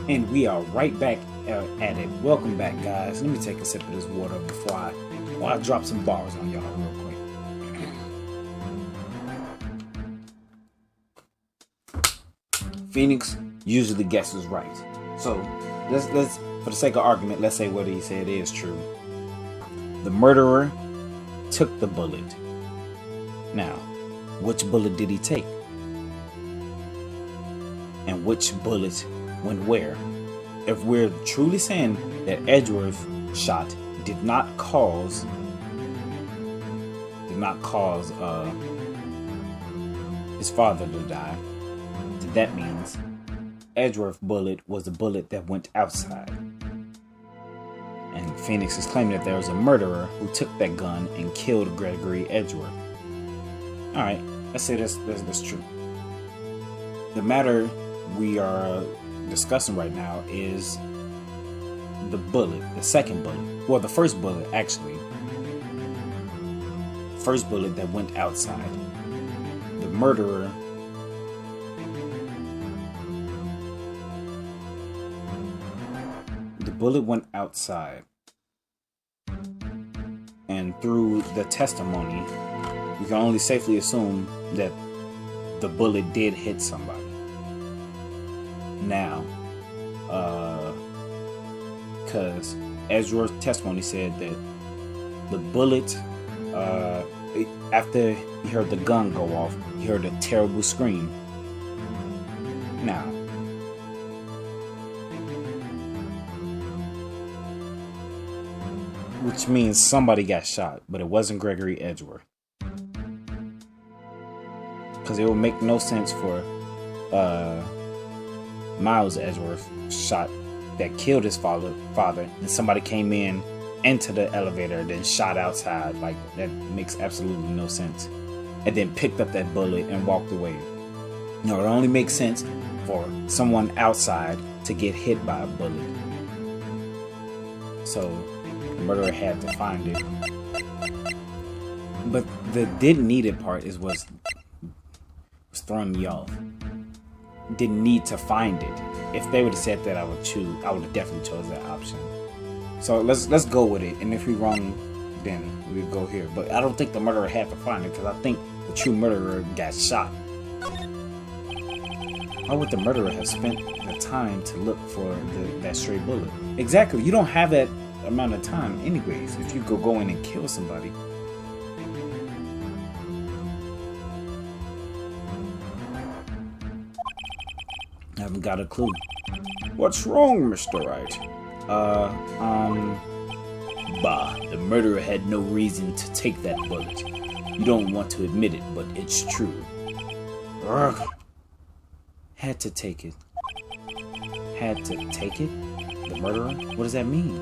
And we are right back at it. Welcome back, guys. Let me take a sip of this water before I drop some bars on y'all real quick. Phoenix usually guesses right. So let's for the sake of argument, let's say what he said is true. The murderer took the bullet. Now, which bullet did he take? And which bullet went where? If we're truly saying that Edgeworth shot did not cause his father to die, then that means Edgeworth bullet was the bullet that went outside. And Phoenix is claiming that there was a murderer who took that gun and killed Gregory Edgeworth. Alright, let's say that's true. The matter we are discussing right now is the bullet, the second bullet. Well, the first bullet, actually. First bullet that went outside. The murderer bullet went outside, and through the testimony we can only safely assume that the bullet did hit somebody. Now because Edgeworth's testimony said that the bullet, after he heard the gun go off, he heard a terrible scream. Now which means somebody got shot, but it wasn't Gregory Edgeworth. Because it would make no sense for Miles Edgeworth shot that killed his father, and somebody came into the elevator, then shot outside. Like, that makes absolutely no sense. And then picked up that bullet and walked away. No, it only makes sense for someone outside to get hit by a bullet. So the murderer had to find it. But the didn't need it part was throwing me off. Didn't need to find it. If they would have said that, I would have definitely chose that option. So let's go with it. And if we're wrong, then we'll go here. But I don't think the murderer had to find it, because I think the true murderer got shot. Why would the murderer have spent the time to look for that stray bullet? Exactly. You don't have that amount of time anyways if you go in and kill somebody. I haven't got a clue. What's wrong, Mr. Wright? The murderer had no reason to take that bullet. You don't want to admit it, but it's true. Urgh. Had to take it. Had to take it? The murderer? What does that mean?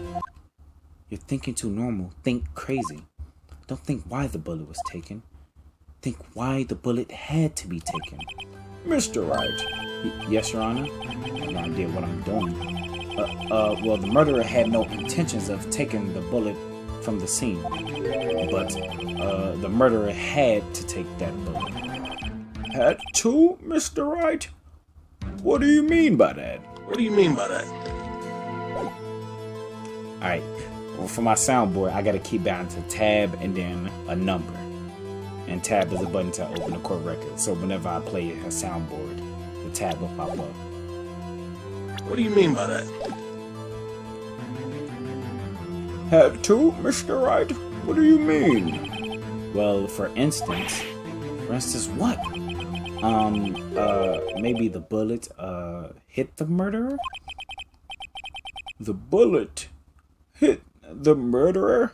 You're thinking too normal. Think crazy. Don't think why the bullet was taken. Think why the bullet had to be taken. Mr. Wright. Yes, Your Honor? I have no idea what I'm doing. Well, the murderer had no intentions of taking the bullet from the scene. But, the murderer had to take that bullet. Had to, Mr. Wright? What do you mean by that? What do you mean by that? Alright. Well, for my soundboard, I gotta keep down to tab and then a number. And tab is a button to open the court record. So whenever I play a soundboard, the tab will pop up. What do you mean by that? Had to, Mr. Wright? What do you mean? Well, for instance what? Maybe the bullet, hit the murderer? The bullet hit the murderer?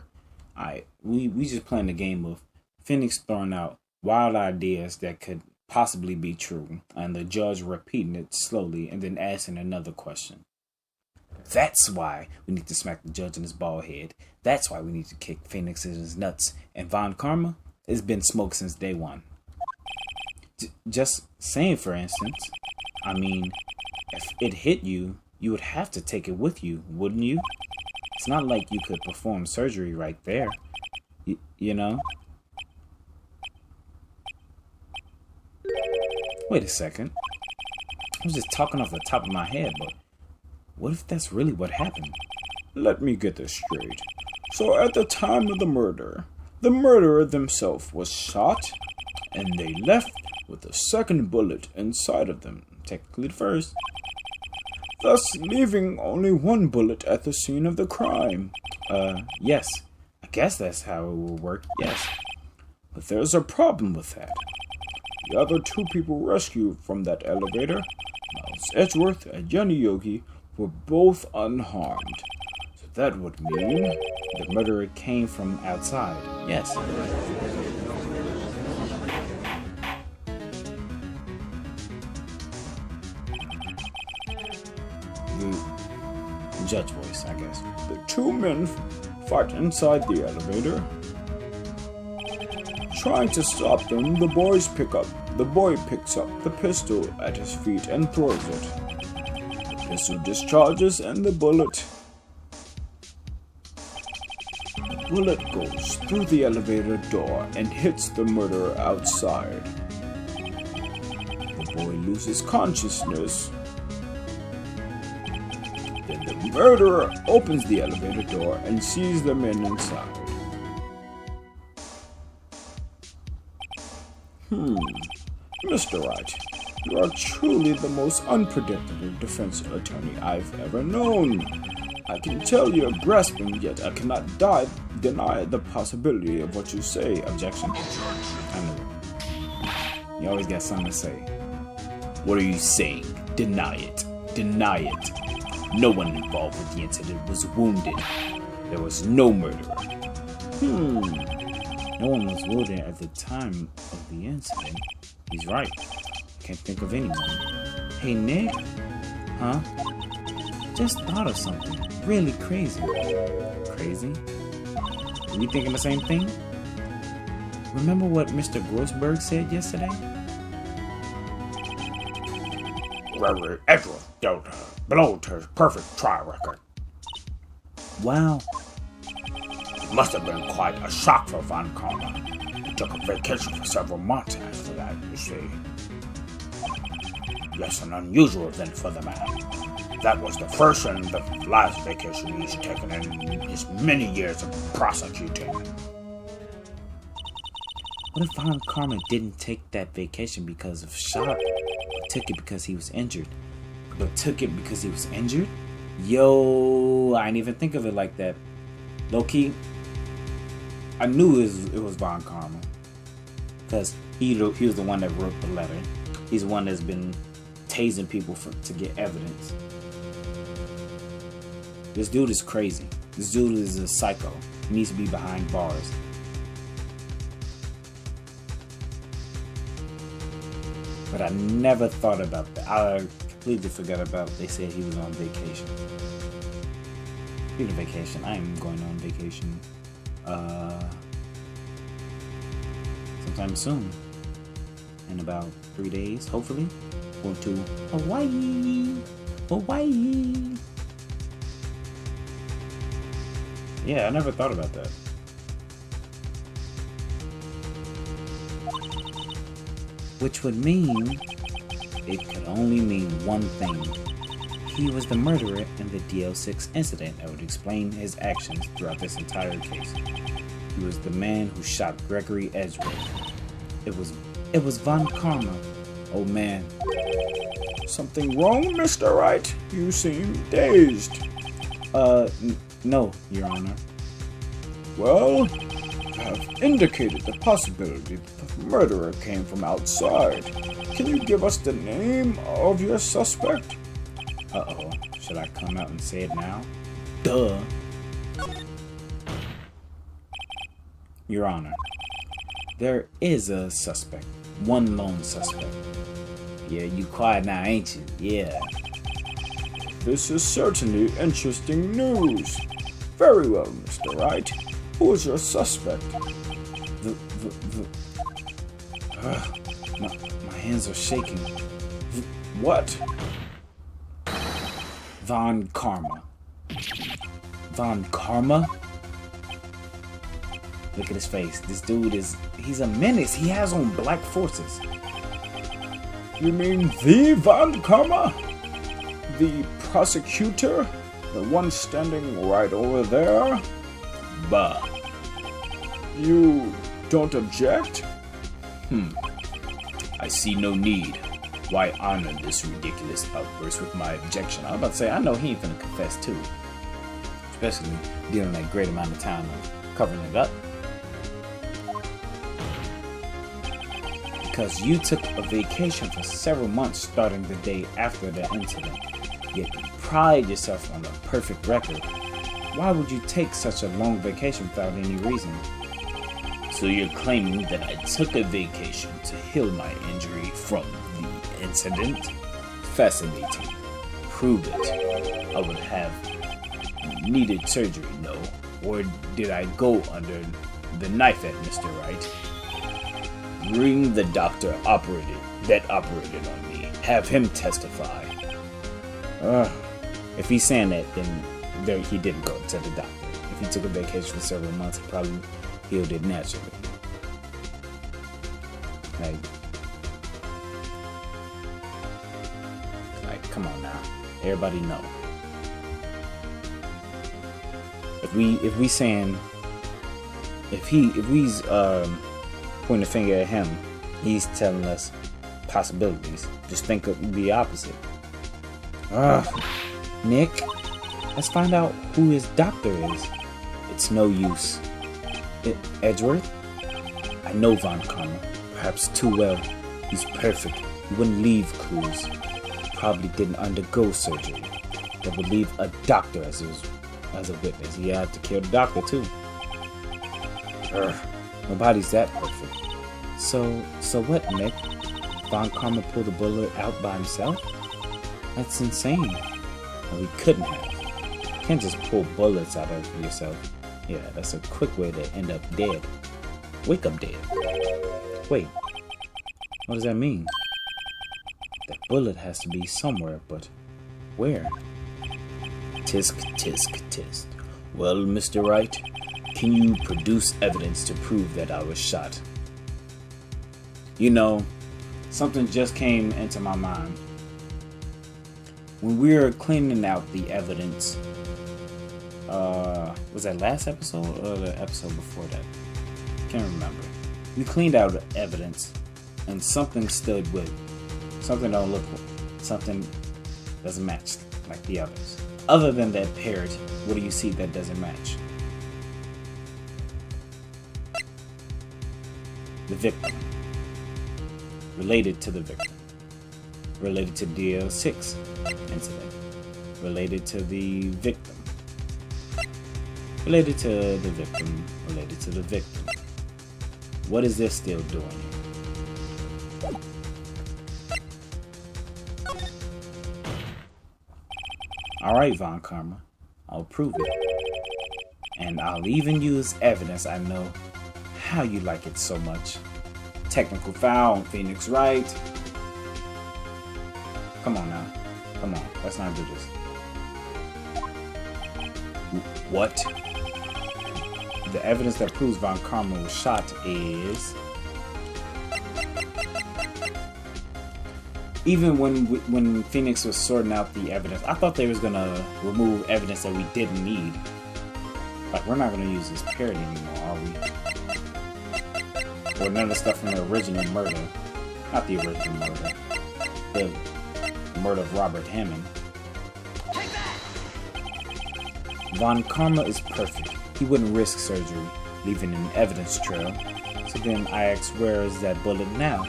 Alright, we just playing the game of Phoenix throwing out wild ideas that could possibly be true, and the judge repeating it slowly and then asking another question. That's why we need to smack the judge in his bald head. That's why we need to kick Phoenix in his nuts. And Von Karma has been smoked since day one. Just saying, for instance, I mean, if it hit you, you would have to take it with you, wouldn't you? It's not like you could perform surgery right there, you know? Wait a second. I was just talking off the top of my head, but What if that's really what happened? Let me get this straight. So at the time of the murderer themselves was shot, and they left with a second bullet inside of them. Technically the first. Thus leaving only one bullet at the scene of the crime. Yes. I guess that's how it will work, yes. But there's a problem with that. The other two people rescued from that elevator, Miles Edgeworth and Jenny Yogi, were both unharmed. So that would mean the murderer came from outside, yes. The judge voice, I guess. The two men fight inside the elevator. Trying to stop them, the boy picks up the pistol at his feet and throws it. The pistol discharges and the bullet goes through the elevator door and hits the murderer outside. The boy loses consciousness. Then the murderer opens the elevator door and sees the men inside. Mr. Wright, you are truly the most unpredictable defense attorney I've ever known. I can tell you're grasping, yet I cannot deny the possibility of what you say. Objection. I know it. You always got something to say. What are you saying? Deny it. Deny it. No one involved with the incident was wounded. There was no murderer. No one was wounded at the time of the incident. He's right. Can't think of anyone. Hey, Nick? Huh? Just thought of something really crazy. Crazy? Are we thinking the same thing? Remember what Mr. Grossberg said yesterday? Gregory Edgeworth don't belong to his perfect trial record. Wow. It must have been quite a shock for Von Karma. He took a vacation for several months after that, you see. Less than unusual then for the man. That was the first and the last vacation he's taken in his many years of prosecuting. What if Von Karma didn't take that vacation because of shock? Or took it because he was injured? But took it because he was injured? Yo, I didn't even think of it like that. Low-key, I knew it was Von Karma. Because he was the one that wrote the letter. He's the one that's been tasing people to get evidence. This dude is crazy. This dude is a psycho. He needs to be behind bars. But I never thought about that. I completely forgot about they said he was on vacation. Speaking of vacation, I am going on vacation sometime soon. In about 3 days, hopefully. Going to Hawaii. Hawaii. Yeah, I never thought about that. Which would mean it could only mean one thing. He was the murderer in the DL6 incident that would explain his actions throughout this entire case. He was the man who shot Gregory Edgeworth. It was Von Karma. Oh man. Something wrong, Mr. Wright? You seem dazed. No, Your Honor. Well, I've indicated the possibility that the murderer came from outside. Can you give us the name of your suspect? Uh-oh. Should I come out and say it now? Duh. Your Honor, there is a suspect. One lone suspect. Yeah, you quiet now, ain't you? Yeah. This is certainly interesting news. Very well, Mr. Wright. Who is your suspect? My hands are shaking. What? Von Karma. Von Karma? Look at his face. This dude he's a menace. He has on black forces. You mean the Von Karma? the prosecutor? The one standing right over there? Bah. You don't object? I see no need. Why honor this ridiculous outburst with my objection? I was about to say, I know he ain't finna confess too. Especially dealing that great amount of time of covering it up. Because you took a vacation for several months starting the day after the incident. Yet you pride yourself on a perfect record. Why would you take such a long vacation without any reason? So you're claiming that I took a vacation to heal my injury from the incident? Fascinating. Prove it. I would have needed surgery, no? Or did I go under the knife at Mr. Wright? Bring the doctor that operated on me. Have him testify. If he's saying that, then he didn't go to the doctor. If he took a vacation for several months, he probably healed it naturally. Like, come on now. Everybody know. If we's pointing a finger at him, he's telling us possibilities. Just think of the opposite. Nick, let's find out who his doctor is. It's no use. Edgeworth? I know Von Karma, perhaps too well. He's perfect. He wouldn't leave clues. Probably didn't undergo surgery. That would leave a doctor as a witness. He had to kill the doctor too. Nobody's that perfect. So what, Nick? Von Karma pulled the bullet out by himself? That's insane. No, he couldn't have. You can't just pull bullets out of yourself. Yeah, that's a quick way to end up dead. Wake up dead. Wait, what does that mean? That bullet has to be somewhere, but where? Tisk, tisk, tisk. Well, Mr. Wright, can you produce evidence to prove that I was shot? You know, something just came into my mind. When we were cleaning out the evidence, was that last episode or the episode before that? Can't remember. We cleaned out the evidence, and something stood with. Something don't look. Something doesn't match like the others. Other than that parrot, what do you see that doesn't match? The victim. Related to the victim. Related to DL6 incident. Related to the victim. Related to the victim. Related to the victim. What is this still doing? Alright, Von Karma. I'll prove it. And I'll even use evidence I know how you like it so much. Technical foul on Phoenix Wright. Come on now. Come on. Let's not do this. What? The evidence that proves Von Karma was shot is... Even when Phoenix was sorting out the evidence, I thought they was gonna remove evidence that we didn't need. Like, we're not gonna use this parrot anymore, are we? Or none of the stuff from the original murder. Not the original murder. The murder of Robert Hammond. Von Karma is perfect. He wouldn't risk surgery, leaving an evidence trail. So then I ask, where is that bullet now?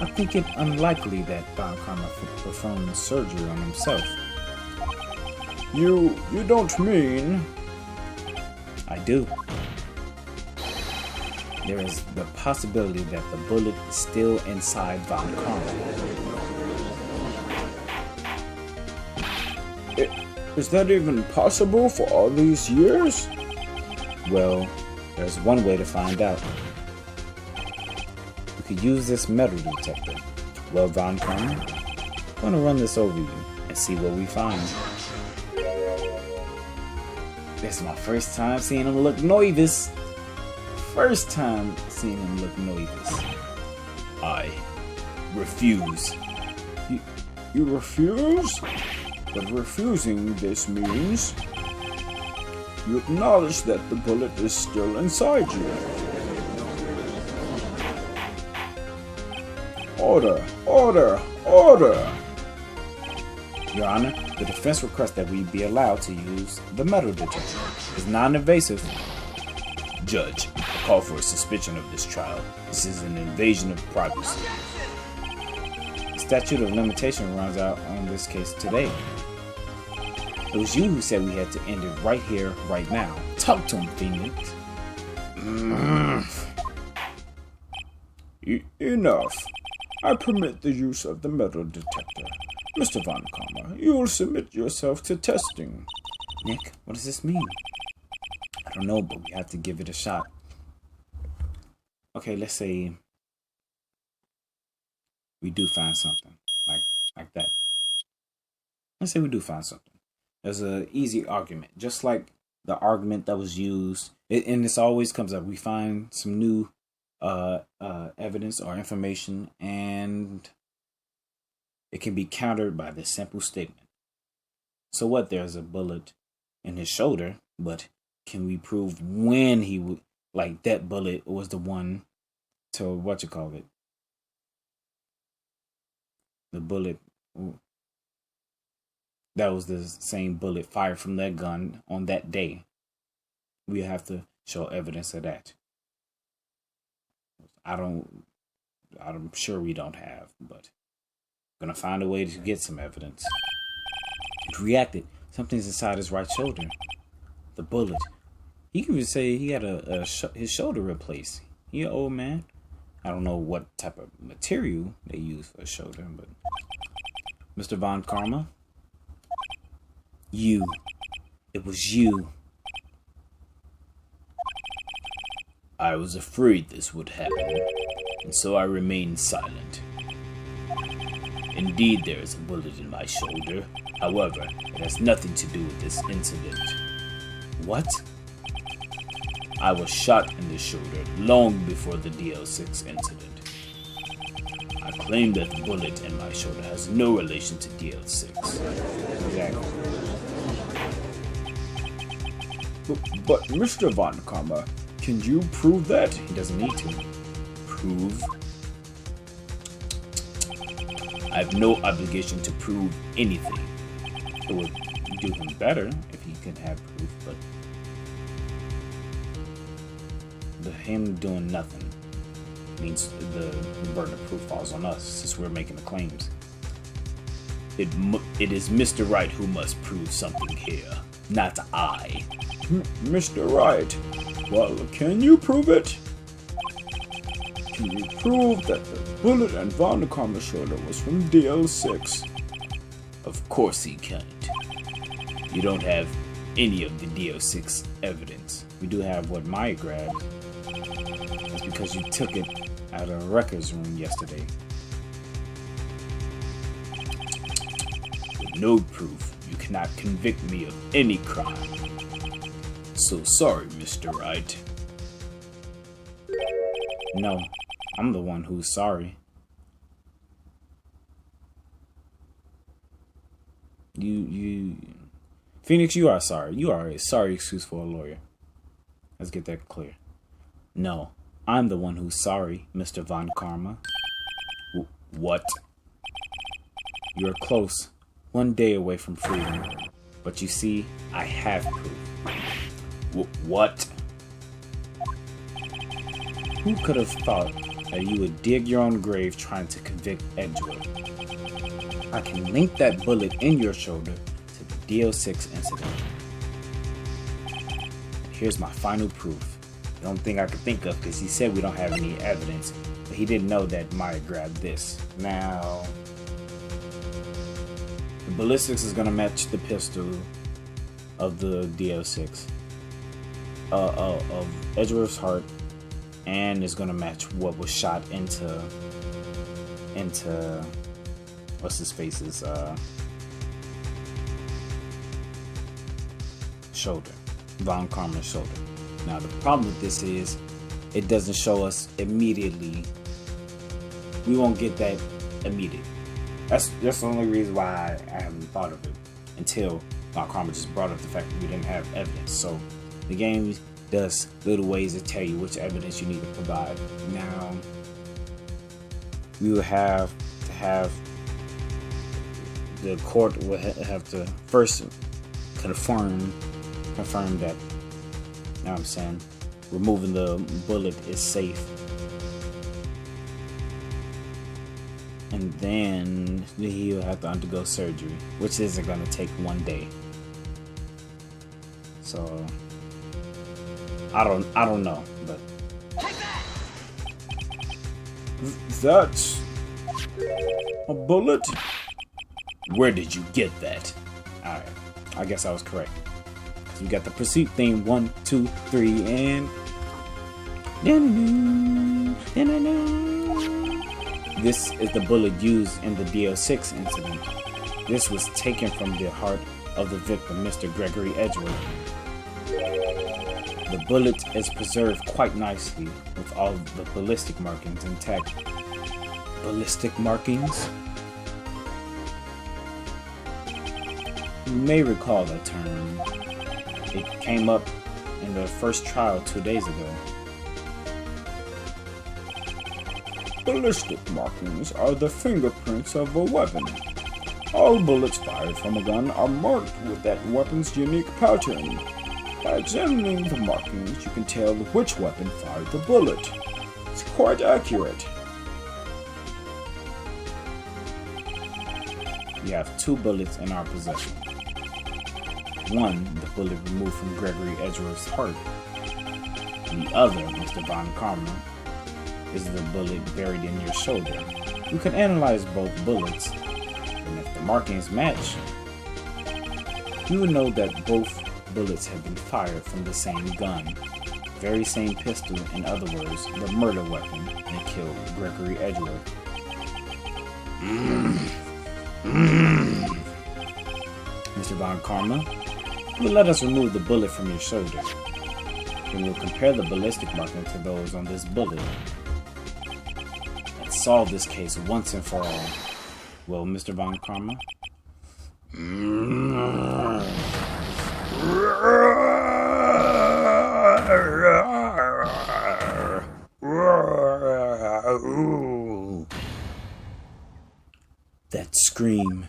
I think it unlikely that Von Karma performed surgery on himself. You don't mean... I do. There is the possibility that the bullet is still inside Von Karma. Is that even possible for all these years? Well, there's one way to find out. We could use this metal detector. Well, Von Karma, I'm gonna run this over you and see what we find. This is my first time seeing him look nervous. First time seeing him look nervous. I refuse. You refuse? But refusing this means you acknowledge that the bullet is still inside you. Order! Order! Order! Your Honor, the defense requests that we be allowed to use the metal detector. It's non-invasive. Judge, I call for a suspension of this trial. This is an invasion of privacy. The statute of limitation runs out on this case today. It was you who said we had to end it right here, right now. Talk to him, Phoenix. Enough. I permit the use of the metal detector. Mr. Von Karma, you will submit yourself to testing. Nick, what does this mean? I don't know, but we have to give it a shot. Okay, let's say we do find something like that. Let's say we do find something. There's an easy argument, just like the argument that was used, and this always comes up. We find some new evidence or information, and it can be countered by this simple statement. So what? There's a bullet in his shoulder, but can we prove when he would, like, that bullet was the one to the bullet that was the same bullet fired from that gun on that day? We have to show evidence of that. I'm sure we don't have, but I'm gonna find a way to get some evidence. It reacted. Something's inside his right shoulder. The bullet. He can even say he had his shoulder replaced. He an old man. I don't know what type of material they use for a shoulder, but Mr. Von Karma, it was you. I was afraid this would happen, and so I remained silent. Indeed, there is a bullet in my shoulder. However, it has nothing to do with this incident. What? I was shot in the shoulder long before the DL6 incident. I claim that the bullet in my shoulder has no relation to DL6. Exactly. But Mr. Von Karma, can you prove that? He doesn't need to. Prove? I have no obligation to prove anything. It would do him better if he could have proof, but him doing nothing means the burden of proof falls on us since we're making the claims. It is Mr. Wright who must prove something here, not I. Mr. Wright, well, can you prove it? Can you prove that the bullet in Von Karma's shoulder was from DL6? Of course he can't. You don't have any of the DL6 evidence. We do have what Maya grabbed. That's because you took it out of the records room yesterday. With no proof, you cannot convict me of any crime. So sorry, Mr. Wright. No, I'm the one who's sorry. Phoenix, you are sorry. You are a sorry excuse for a lawyer. Let's get that clear. No, I'm the one who's sorry, Mr. Von Karma. What? You're close, 1 day away from freedom. But you see, I have proof. What? Who could have thought that you would dig your own grave trying to convict Edgeworth? I can link that bullet in your shoulder to the DL6 incident. Here's my final proof. The only thing I could think of, because he said we don't have any evidence, but he didn't know that Maya grabbed this. Now, the ballistics is going to match the pistol of the DL6 of Edgeworth's heart, and it's going to match what was shot into what's his face's shoulder, Von Karma's shoulder. Now the problem with this is it doesn't show us immediately. We won't get that immediate. That's the only reason why I haven't thought of it. until Von Karma just brought up the fact that we didn't have evidence. So the game does little ways to tell you which evidence you need to provide. Now, we will have to have the court will have to first confirm that, you know what I'm saying, removing the bullet is safe. And then he'll have to undergo surgery, which isn't going to take one day. So I don't know, but That's a bullet? where did you get that? Alright, I guess I was correct. So you got the pursuit theme 1, 2, 3, and this is the bullet used in the DL6 incident. This was taken from the heart of the victim, Mr. Gregory Edgeworth. The bullet is preserved quite nicely with all the ballistic markings intact. Ballistic markings? You may recall that term. It came up in the first trial 2 days ago. Ballistic markings are the fingerprints of a weapon. All bullets fired from a gun are marked with that weapon's unique pattern. By examining the markings, you can tell which weapon fired the bullet. It's quite accurate. We have 2 bullets in our possession. One, the bullet removed from Gregory Edgeworth's heart. The other, Mr. Von Karma, is the bullet buried in your shoulder. We can analyze both bullets, and if the markings match, you will know that both bullets have been fired from the same gun. Very same pistol, in other words, the murder weapon that killed Gregory Edgeworth. Mr. Von Karma, you will let us remove the bullet from your shoulder. We will compare the ballistic marking to those on this bullet. Let's solve this case once and for all. Well, Mr. Von Karma? That scream.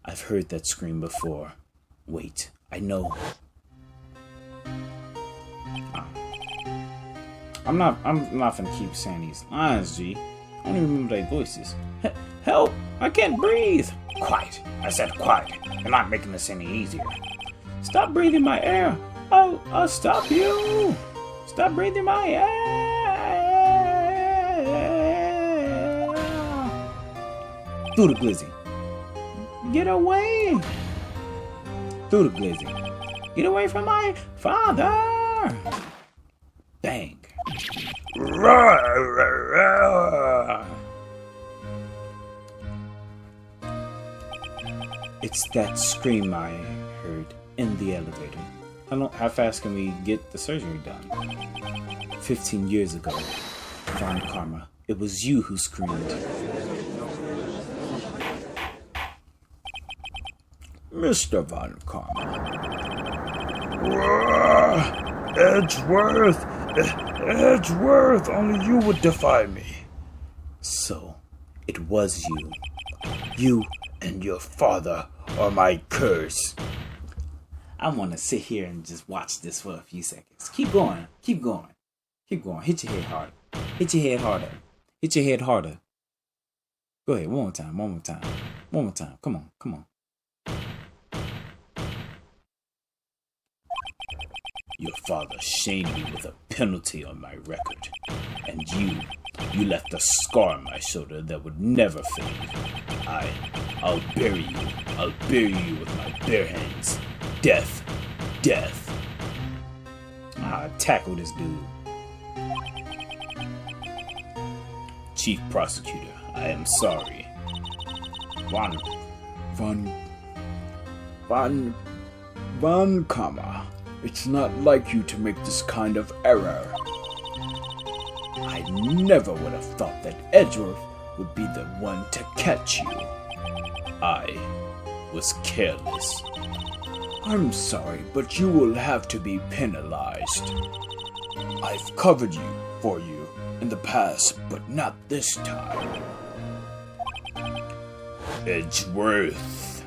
I've heard that scream before. Wait, I know. I'm not gonna keep saying these lines, G. I don't even remember their voices. Help! I can't breathe! Quiet! I said quiet. You're not making this any easier. Stop breathing my air! I'll stop you! Stop breathing my air! Through the glizzy. Get away! Through the glizzy. Get away from my father! Bang! It's that scream I heard in the elevator. How fast can we get the surgery done? 15 years ago, Von Karma, it was you who screamed. Mr. Von Karma. Edgeworth! Edgeworth! Only you would defy me. So, it was you. You and your father are my curse. I want to sit here and just watch this for a few seconds. Keep going. Keep going. Keep going. Hit your head harder. Hit your head harder. Hit your head harder. Go ahead. One more time. One more time. One more time. Come on. Come on. Your father shamed me with a penalty on my record. And you left a scar on my shoulder that would never fade. I'll bury you. I'll bury you with my bare hands. Death. Death. Tackle this dude. Chief Prosecutor, I am sorry. Von Karma. It's not like you to make this kind of error. I never would have thought that Edgeworth would be the one to catch you. I was careless. I'm sorry, but you will have to be penalized. I've covered for you in the past, but not this time. Edgeworth.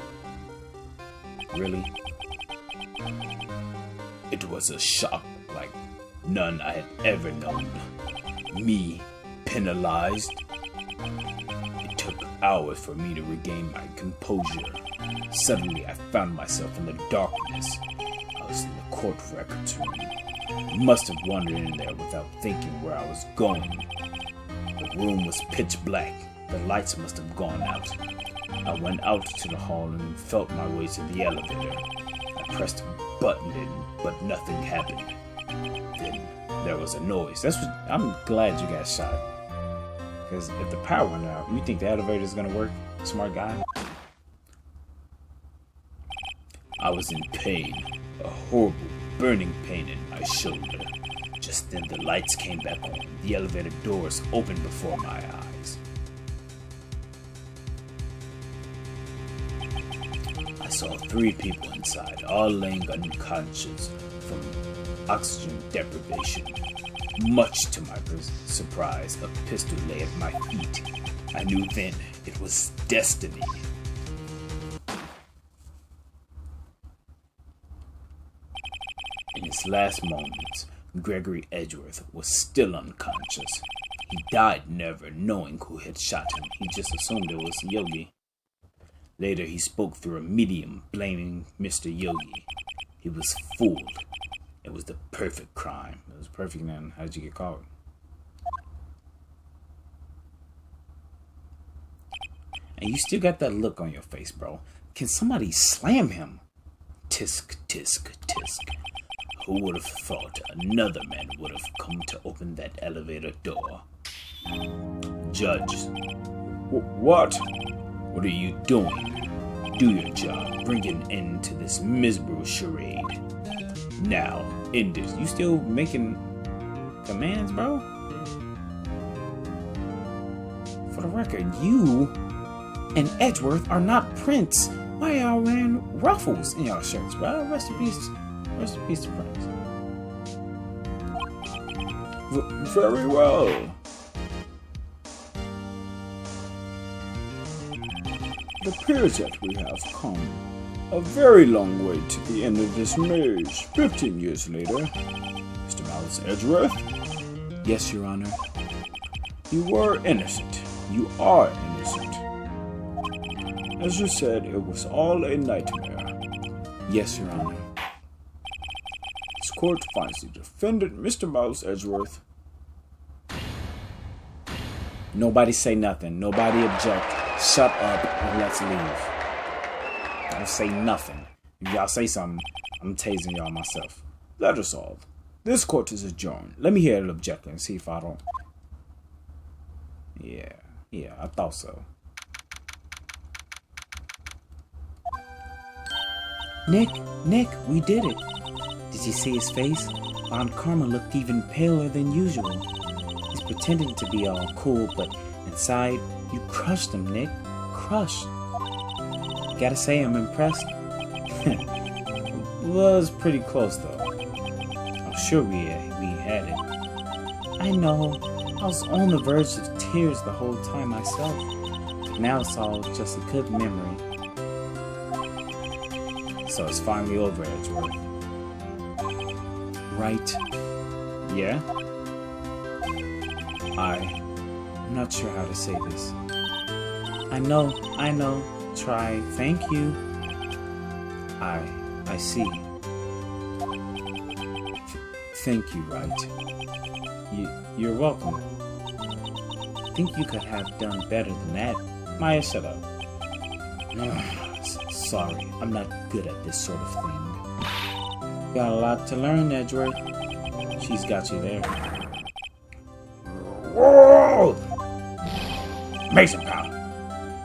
Really? It was a shock like none I had ever known. Me penalized. It took hours for me to regain my composure. Suddenly I found myself in the darkness. I was in the court records room. Must have wandered in there without thinking where I was going. The room was pitch black. The lights must have gone out. I went out to the hall and felt my way to the elevator. I pressed a button but nothing happened. Then there was a noise. I'm glad you got shot. Because if the power went out, you think the elevator is gonna work? Smart guy. I was in pain, a horrible burning pain in my shoulder. Just then the lights came back on. The elevator doors opened before my eyes. I saw 3 people inside, all laying unconscious from oxygen deprivation. Much to my surprise, a pistol lay at my feet. I knew then it was destiny. In his last moments, Gregory Edgeworth was still unconscious. He died never knowing who had shot him. He just assumed it was Yogi. Later, he spoke through a medium, blaming Mr. Yogi. He was fooled. It was the perfect crime. It was perfect, man. How'd you get caught? And you still got that look on your face, bro. Can somebody slam him? Tisk, tisk, tisk. Who would have thought another man would have come to open that elevator door? Judge. What? What are you doing? Do your job. Bring an end to this miserable charade. Now, end it. You still making commands, bro? For the record, you and Edgeworth are not Prince. Why y'all wearing ruffles in y'all shirts, bro? Rest in peace. Rest in peace to Prince. Very well. It appears that we have come a very long way to the end of this maze. 15 years later, Mr. Miles Edgeworth. Yes, Your Honor. You were innocent. You are innocent. As you said, it was all a nightmare. Yes, Your Honor. This court finds the defendant, Mr. Miles Edgeworth. Nobody say nothing. Nobody object. Shut up and let's leave. Don't say nothing. If y'all say something, I'm tasing y'all myself. That is all. This court is adjourned. Let me hear an objection and see if I don't. Yeah, I thought so. Nick, we did it. Did you see his face? Aunt Karma looked even paler than usual. He's pretending to be all cool, but inside, you crushed him, Nick. Crushed. Gotta say, I'm impressed. Was pretty close, though. I'm sure we had it. I know. I was on the verge of tears the whole time myself. Now it's all just a good memory. So it's finally over, Edgeworth. Right. Yeah? I'm not sure how to say this. I know. Try. Thank you. I see. Thank you, Wright. You're welcome. I think you could have done better than that. Maya, shut up. Sorry, I'm not good at this sort of thing. Got a lot to learn, Edgeworth. She's got you there. Whoa! Mason pal,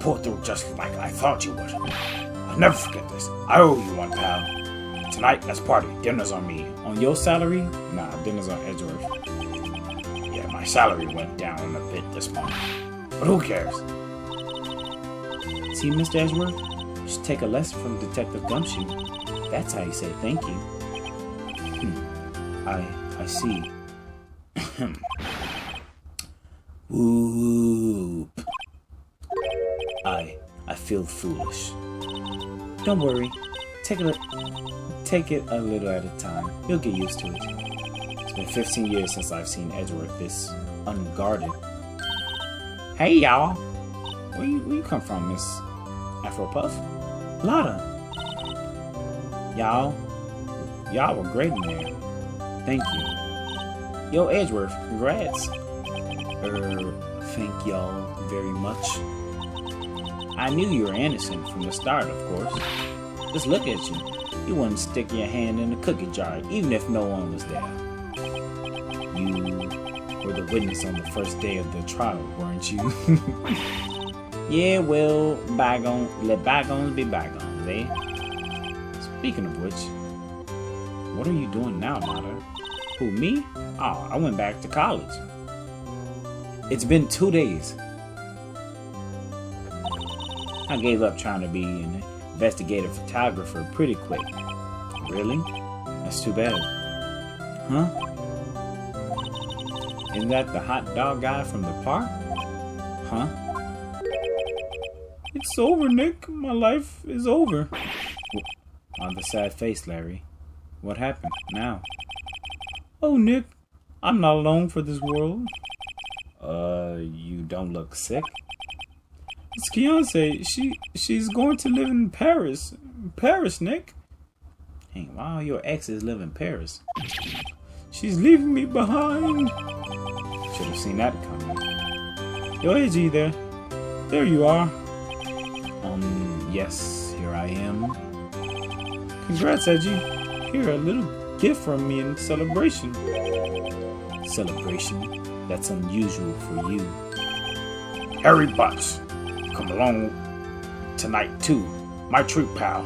pulled through just like I thought you would. I'll never forget this. I owe you one, pal. Tonight, let's party. Dinner's on me. On your salary? Nah, dinner's on Edgeworth. Yeah, my salary went down a bit this month. But who cares? See, Mr. Edgeworth? You should take a lesson from Detective Gumshoe. That's how you say thank you. I see. Whoop. I feel foolish. Don't worry. Take it a little at a time. You'll get used to it. It's been 15 years since I've seen Edgeworth this unguarded. Hey, y'all. Where you come from, Miss Afro Puff? Lotta. Y'all were great in there. Thank you. Yo, Edgeworth, congrats. Thank y'all very much. I knew you were innocent from the start, of course. Just look at you. You wouldn't stick your hand in the cookie jar, even if no one was there. You were the witness on the first day of the trial, weren't you? Yeah, well, let bygones be bygones, eh? Speaking of which, what are you doing now, Lotta? Who, me? Oh, I went back to college. It's been 2 days. I gave up trying to be an investigative photographer pretty quick. Really? That's too bad. Huh? Isn't that the hot dog guy from the park? Huh? It's over, Nick. My life is over. On the sad face, Larry. What happened now? Oh, Nick. I'm not alone for this world. You don't look sick? It's Kianse. She's going to live in Paris. Paris, Nick. Hey, wow, your exes live in Paris. She's leaving me behind. Should have seen that coming. Yo, AG there. There you are. Yes, here I am. Congrats, Edgy. Here, a little gift from me in celebration. Celebration? That's unusual for you. Harry Butts, come along tonight too. My treat, pal.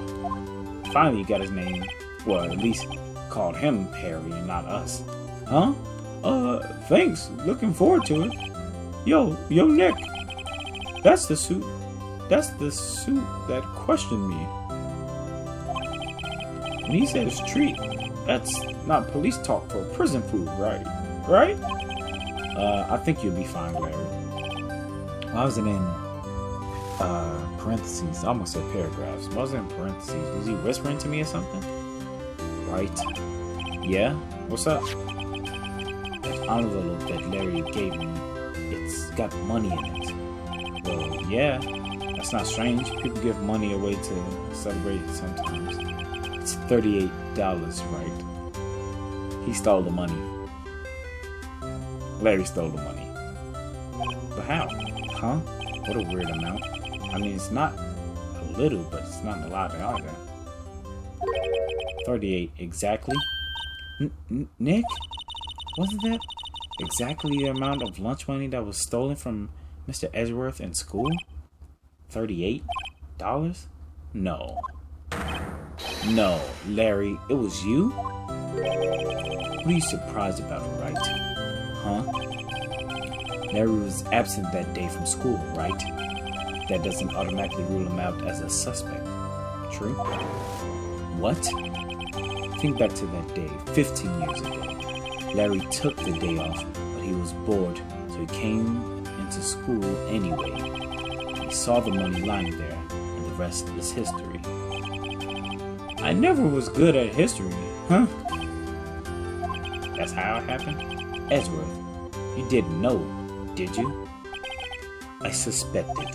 Finally, you got his name. Well, at least called him Harry and not us. Huh? Thanks. Looking forward to it. Yo, Nick. That's the suit that questioned me. When he said his treat, that's not police talk for prison food, right? Right? I think you'll be fine, Larry. Why was it in parentheses? I almost said paragraphs. Why was it in parentheses? Was he whispering to me or something? Right. Yeah? What's up? That envelope that Larry gave me, it's got money in it. Well, yeah. That's not strange. People give money away to celebrate sometimes. It's $38, right? He stole the money. Larry stole the money. But how? Huh? What a weird amount. I mean, it's not a little, but it's not a lot either. 38 exactly? Nick? Wasn't that exactly the amount of lunch money that was stolen from Mr. Edgeworth in school? $38? No. No, Larry, it was you? What are you surprised about, Wright? Huh? Larry was absent that day from school, right? That doesn't automatically rule him out as a suspect. True? What? Think back to that day, 15 years ago. Larry took the day off, but he was bored, so he came into school anyway. He saw the money lying there, and the rest is history. I never was good at history, huh? That's how it happened? Edgeworth, you didn't know, did you? I suspected.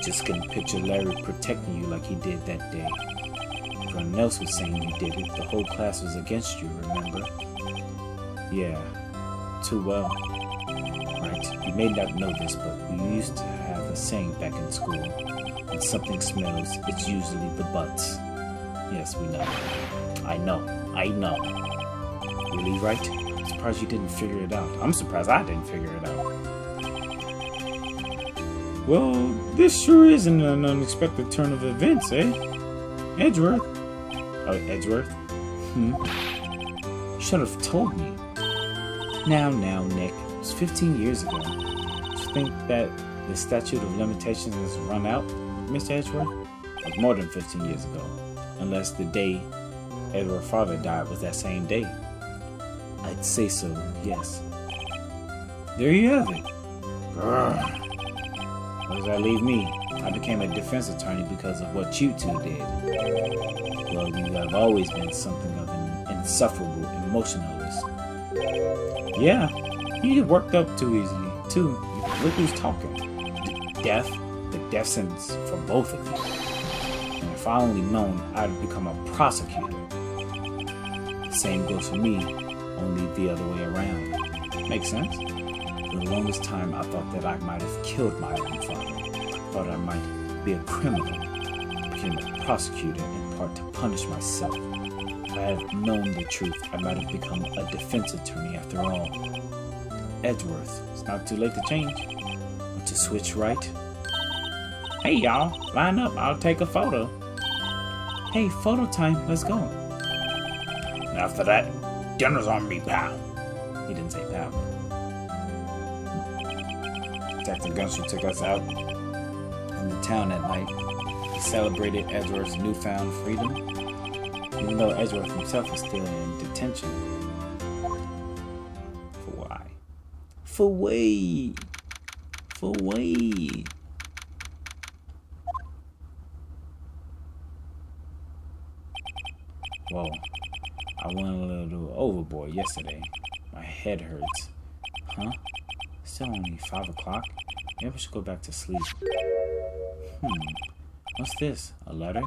Just couldn't picture Larry protecting you like he did that day. Everyone else was saying you did it. The whole class was against you, remember? Yeah, too well. Right, you may not know this, but we used to have a saying back in school. When something smells, it's usually the butts. Yes, we know. I know. Really, right? I'm surprised you didn't figure it out. I'm surprised I didn't figure it out. Well, this sure isn't an unexpected turn of events, eh? Edgeworth? Oh, Edgeworth? You should have told me. Now, Nick. It was 15 years ago. Do you think that the statute of limitations has run out, Mr. Edgeworth? was more than 15 years ago, unless the day Edward's father died was that same day. I'd say so, yes. There you have it. Where does that leave me? I became a defense attorney because of what you two did. Well, you have always been something of an insufferable emotionalist. Yeah, you get worked up too easily, too. Look who's talking. The death sentence for both of you. And if I only known, I'd have become a prosecutor. Same goes for me, only the other way around. Makes sense? For the longest time, I thought that I might have killed my own father. Thought I might be a criminal. I became a prosecutor in part to punish myself. If I had known the truth, I might have become a defense attorney after all. Edgeworth, it's not too late to change. Want to switch right? Hey y'all, line up, I'll take a photo. Hey, photo time, let's go. And after that, dinner's on me, pal. He didn't say pal. Detective Gumshoe took us out In the town at night, he celebrated Edgeworth's newfound freedom, even though Edgeworth himself was still in detention. For why? For Wade! For Wade! Whoa, I went a little overboard yesterday. My head hurts. Huh? Still only 5 o'clock? Maybe I should go back to sleep. What's this? A letter?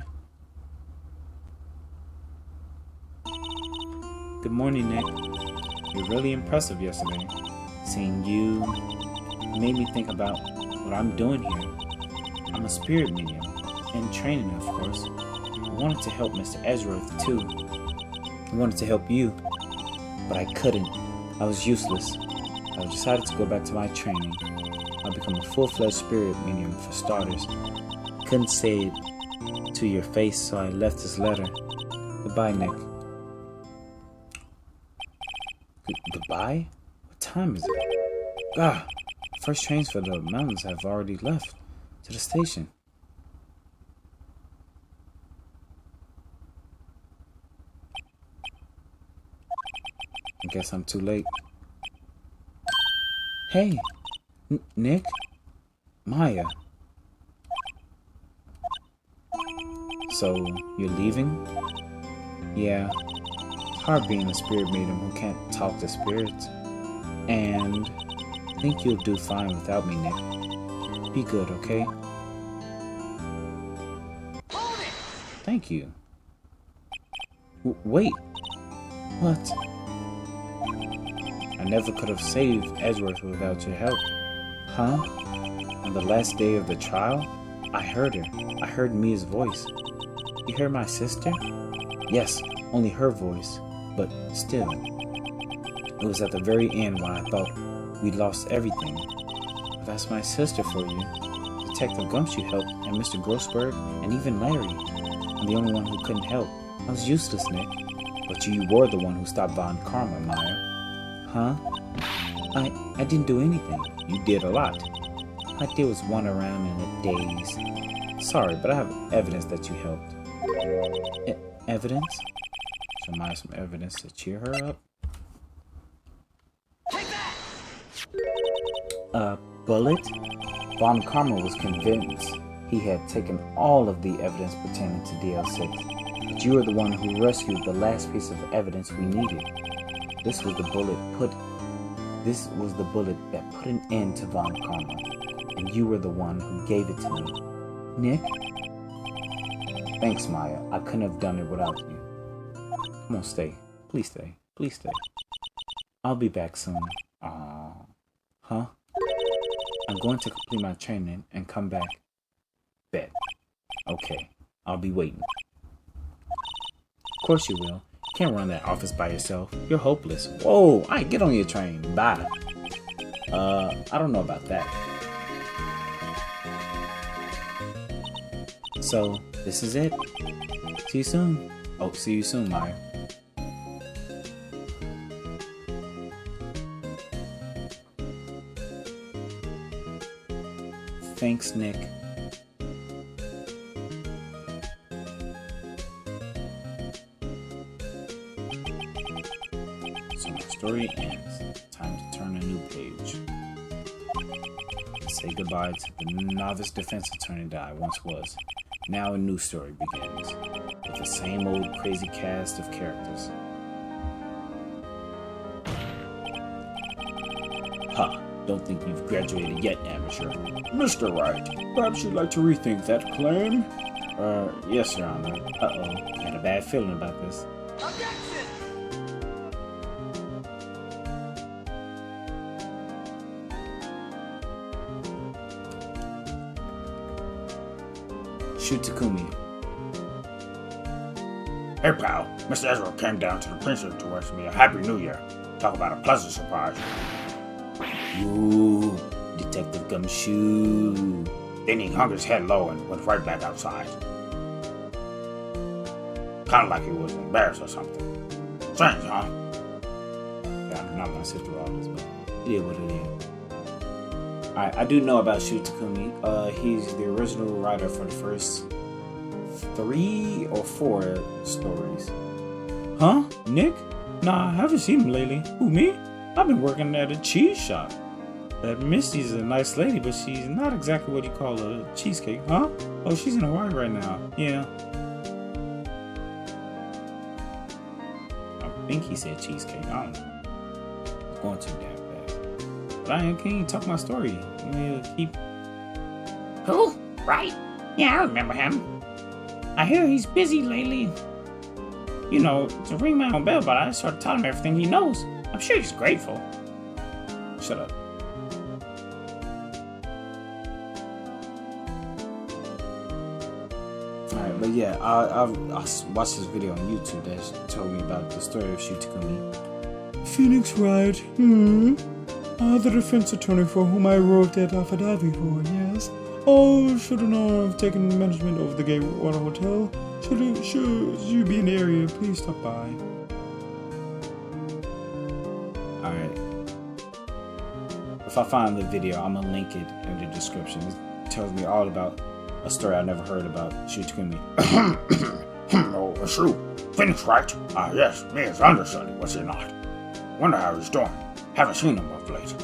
Good morning, Nick. You're really impressive yesterday. Seeing you made me think about what I'm doing here. I'm a spirit medium, in training, of course. I wanted to help Mr. Edgeworth, too. I wanted to help you, but I couldn't. I was useless. I decided to go back to my training. I'll become a full-fledged spirit medium for starters. Couldn't say it to your face, so I left this letter. Goodbye, Nick. Goodbye? What time is it? Ah, first trains for the mountains have already left to the station. I guess I'm too late. Hey, Nick? Maya. So, you're leaving? Yeah. It's hard being a spirit medium who can't talk to spirits. And I think you'll do fine without me, Nick. Be good, okay? Thank you. Wait. What? I never could have saved Edgeworth without your help. Huh? On the last day of the trial, I heard her. I heard Mia's voice. You heard my sister? Yes, only her voice, but still. It was at the very end when I thought we'd lost everything. I've asked my sister for you. Detective Gumshoe helped, and Mr. Grossberg, and even Larry. I'm the only one who couldn't help. I was useless, Nick. But you were the one who stopped Von Karma, Maya. Huh? I didn't do anything. You did a lot. All I did was wander around in a daze. Sorry, but I have evidence that you helped. Evidence? Show Maya some evidence to cheer her up. Take that! Bullet? Von Karma was convinced he had taken all of the evidence pertaining to DL6. But you were the one who rescued the last piece of evidence we needed. This was the bullet that put an end to Von Karma, and you were the one who gave it to me. Nick? Thanks, Maya. I couldn't have done it without you. Come on, stay. Please stay. Please stay. I'll be back soon. Aww. Huh? I'm going to complete my training and come back. Bet. Okay. I'll be waiting. Of course you will. You can't run that office by yourself. You're hopeless. Whoa! Alright, get on your train. Bye. I don't know about that. So, this is it. See you soon. Oh, see you soon, Maya. Thanks, Nick. story ends. Time to turn a new page. Say goodbye to the novice defense attorney that I once was. Now a new story begins, with the same old crazy cast of characters. Ha! Don't think you've graduated yet, amateur. Mr. Wright, perhaps you'd like to rethink that claim? Yes, Your Honor. Uh-oh, had a bad feeling about this. Shoot Takumi. Hey, pal. Mr. Edgeworth came down to the precinct to wish me a Happy New Year. Talk about a pleasant surprise. Ooh, Detective Gumshoe. Then he hung his head low and went right back outside. Kind of like he was embarrassed or something. Strange, huh? Yeah, I'm not gonna sit through all this, but it is what it is. Alright, I do know about Shu Takumi. He's the original writer for the first 3 or 4 stories. Huh? Nick? Nah, I haven't seen him lately. Who, me? I've been working at a cheese shop. That Misty's a nice lady, but she's not exactly what you call a cheesecake, huh? Oh, she's in Hawaii right now. Yeah. I think he said cheesecake. I don't know. It's going too damn fast. But I can't even talk my story. You need to keep... Who? Wright? Yeah, I remember him. I hear he's busy lately. You know, to ring my own bell, but I sort of taught him everything he knows. I'm sure he's grateful. Shut up. Alright, but yeah, I watched this video on YouTube that told me about the story of Shu Takumi. Phoenix Wright, the defense attorney for whom I wrote that affidavit for, yes. Oh, should have known of taking management of the Gatewater Hotel. Should you be in the area, please stop by. Alright. If I find the video, I'm gonna link it in the description. It tells me all about a story I never heard about Shu Takumi. Oh, it's true. Phoenix Wright? Yes, me as understudy, was he not? Wonder how he's doing. Haven't seen him of late.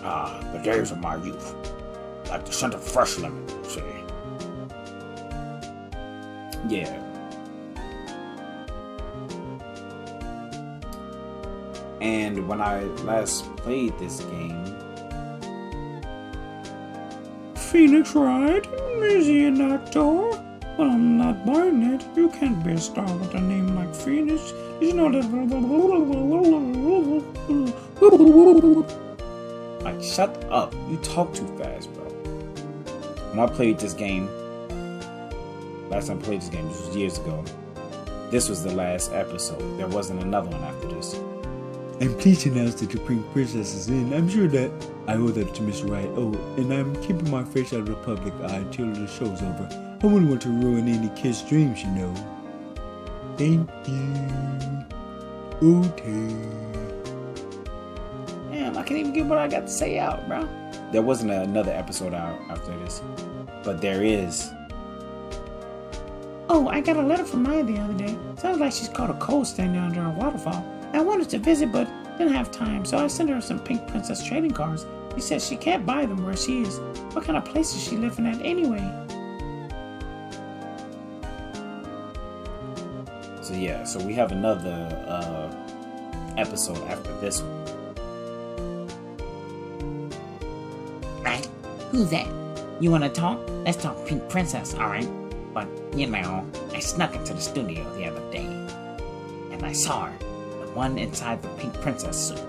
The days of my youth. Like the scent of fresh lemon, you see. Yeah. And when I last played this game... Phoenix Wright? Is he an actor? Well, I'm not buying it. You can't be a star with a name like Phoenix. You know that... Like, shut up. You talk too fast, bro. When I played this game, last time I played this game, this was years ago, this was the last episode. There wasn't another one after this. I'm pleased to announce that the Pink Princess is in. I'm sure that I owe that to Mr. Wright. Oh, and I'm keeping my face out of the public eye until the show's over. I wouldn't want to ruin any kid's dreams, you know. Thank you. Okay. Damn, I can't even get what I got to say out, bro. There wasn't another episode out after this, but there is. Oh, I got a letter from Maya the other day. Sounds like she's caught a cold standing under a waterfall. I wanted to visit, but didn't have time, so I sent her some Pink Princess trading cards. She says she can't buy them where she is. What kind of place is she living at anyway? So yeah, so we have another episode after this one. Right? Who's that? You want to talk? Let's talk Pink Princess, alright? But, you know, I snuck into the studio the other day, and I saw her. The one inside the Pink Princess suit.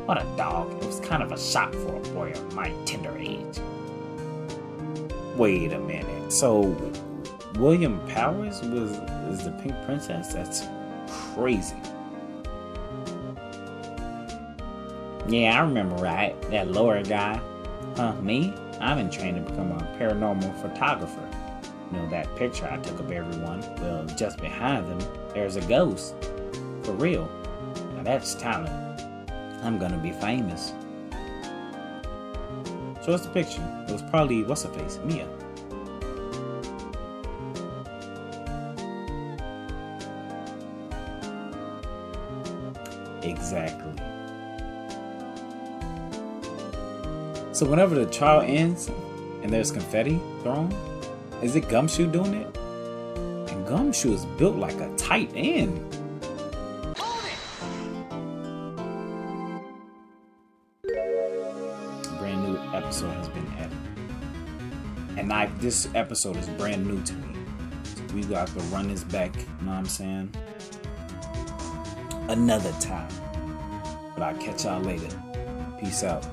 What a dog. It was kind of a shock for a boy of my tender age. Wait a minute. So, William Powers is the Pink Princess? That's crazy. Yeah, I remember, right? That lower guy. Huh, me? I've been trained to become a paranormal photographer. You know, that picture I took of everyone? Well, just behind them, there's a ghost. For real. Now that's talent. I'm gonna be famous. So what's the picture? It was probably, what's her face? Mia. Exactly. So whenever the trial ends and there's confetti thrown, is it Gumshoe doing it? And Gumshoe is built like a tight end. Brand new episode has been added. And this episode is brand new to me. So we got to run this back, you know what I'm saying? Another time. But I'll catch y'all later. Peace out.